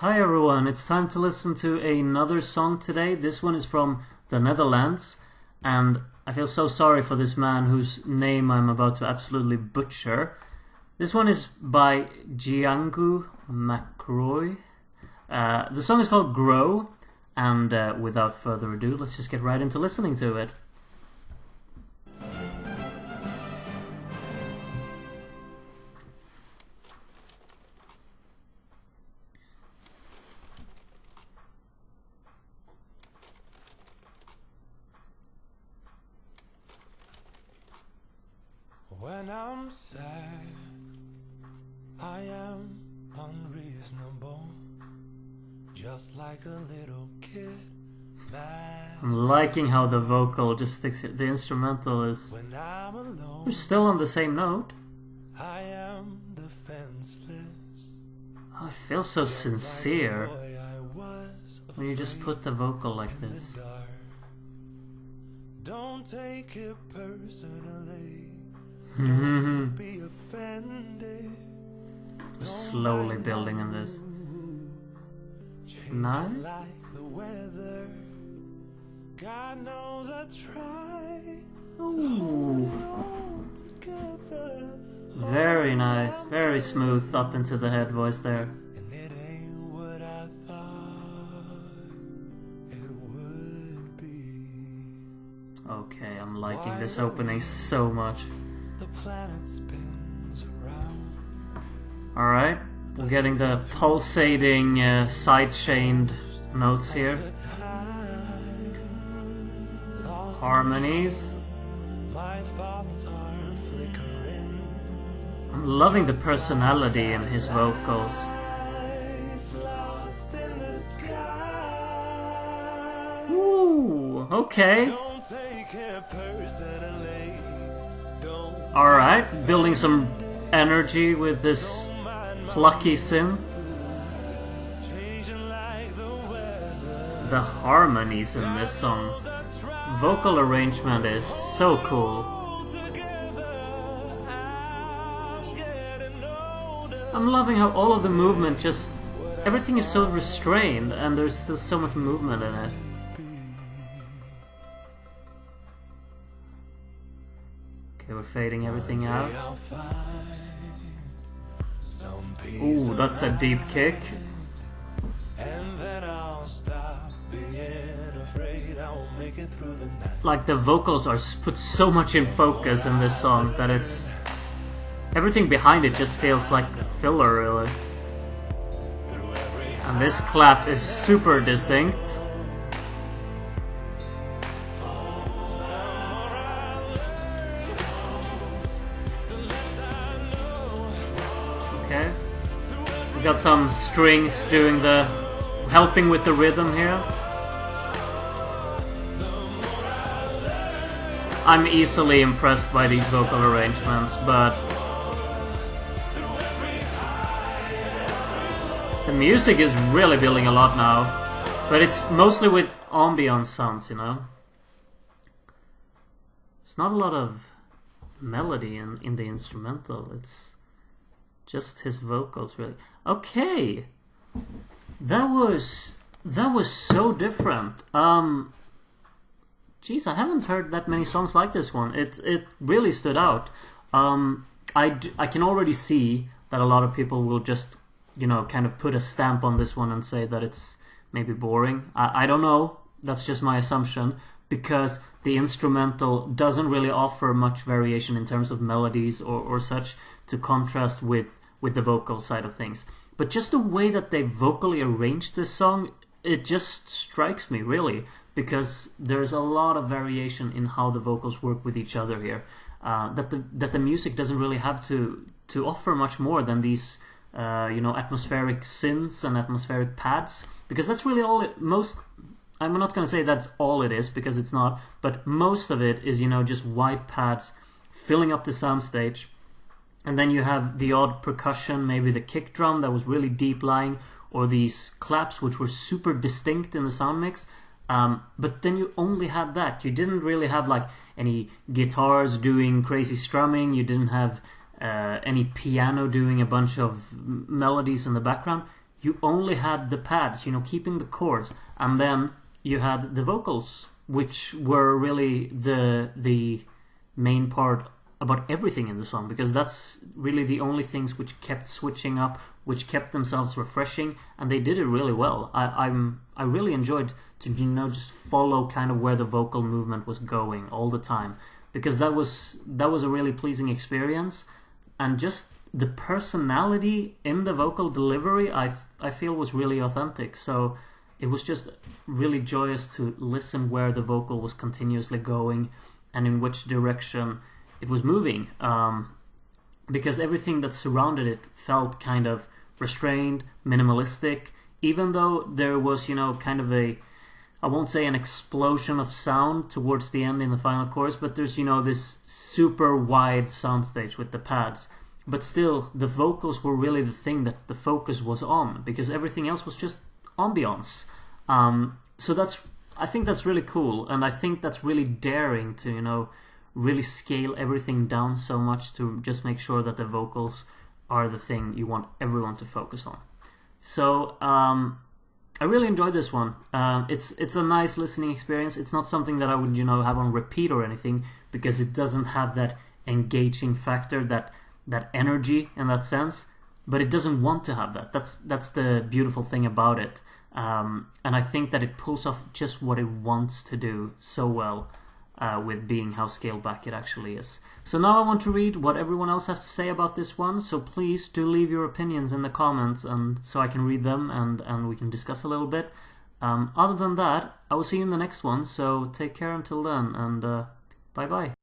Hi everyone, it's time to listen to another song today. This one is from the Netherlands, and I feel so sorry for this man whose name I'm about to absolutely butcher. This one is by Jeangu Macrooy. The song is called Grow, and without further ado, let's just get right into listening to it. When I'm sad, I am unreasonable, just like a little kid. I'm liking how the vocal just sticks here. The instrumental is... When I'm alone, We're still on the same note. I am defenseless. Oh, it feels so sincere Like the boy I was when you just put the vocal like in the this. dark. Don't take it personally. Don't be offended. Slowly building in this. Changing Nice. like the weather. God knows I try to Ooh. hold it all together. Very nice, very smooth up into the head voice there. And it ain't what I thought it would be. Okay, I'm liking this opening so much. The planet spins around. Alright, we're getting the pulsating side-chained notes here. The time lost Harmonies. my thoughts are flickering. I'm loving the personality in his vocals. It's lost in the sky. Ooh, okay. Don't take it personally. Don't Alright, building some energy with this plucky synth. changing like the weather. The harmonies in this song. Vocal arrangement is so cool. I'm loving how all of the movement just... Everything is so restrained and there's still so much movement in it. Okay, we're fading everything out. Ooh, that's a deep kick. And then I'll stop being afraid I won't make it through the night. Like the vocals are put so much in focus in this song that it's... Everything behind it just feels like filler, really. And this clap is super distinct. Okay. We got some strings doing the... helping with the rhythm here. I'm easily impressed by these vocal arrangements, but... The music is really building a lot now, but it's mostly with ambient sounds, you know? There's not a lot of melody in the instrumental, it's just his vocals, really. Okay! That was so different. Geez, I haven't heard that many songs like this one. It really stood out. I can already see that a lot of people will just, you know, kind of put a stamp on this one and say that it's maybe boring. I don't know. That's just my assumption, because the instrumental doesn't really offer much variation in terms of melodies or such to contrast with the vocal side of things. But just the way that they vocally arranged this song, it just strikes me, really, because there's a lot of variation in how the vocals work with each other here. That the music doesn't really have to offer much more than these atmospheric synths and atmospheric pads, because that's really all it... I'm not going to say that's all it is, because it's not, but most of it is, just white pads filling up the soundstage. And then you have the odd percussion, maybe the kick drum that was really deep lying, or these claps which were super distinct in the sound mix. But then you only had that. You didn't really have like any guitars doing crazy strumming. You didn't have any piano doing a bunch of melodies in the background. you only had the pads, keeping the chords, and then you had the vocals, which were really the main part about everything in the song, because that's really the only things which kept switching up, which kept themselves refreshing, and they did it really well. I really enjoyed to just follow kind of where the vocal movement was going all the time, because that was a really pleasing experience, and just the personality in the vocal delivery I feel was really authentic. So it was just really joyous to listen where the vocal was continuously going and in which direction it was moving, because everything that surrounded it felt kind of restrained, minimalistic, even though there was kind of I won't say an explosion of sound towards the end in the final chorus, but there's this super wide soundstage with the pads. But still, the vocals were really the thing that the focus was on, because everything else was just ambiance. So I think that's really cool, and I think that's really daring to really scale everything down so much to just make sure that the vocals are the thing you want everyone to focus on. So I really enjoyed this one. It's a nice listening experience. It's not something that I would have on repeat or anything, because it doesn't have that engaging factor, that energy in that sense. But it doesn't want to have that. That's the beautiful thing about it. And I think that it pulls off just what it wants to do so well, with being how scaled back it actually is. So now I want to read what everyone else has to say about this one. So please do leave your opinions in the comments, and so I can read them and we can discuss a little bit. Other than that, I will see you in the next one. So take care until then, and bye bye.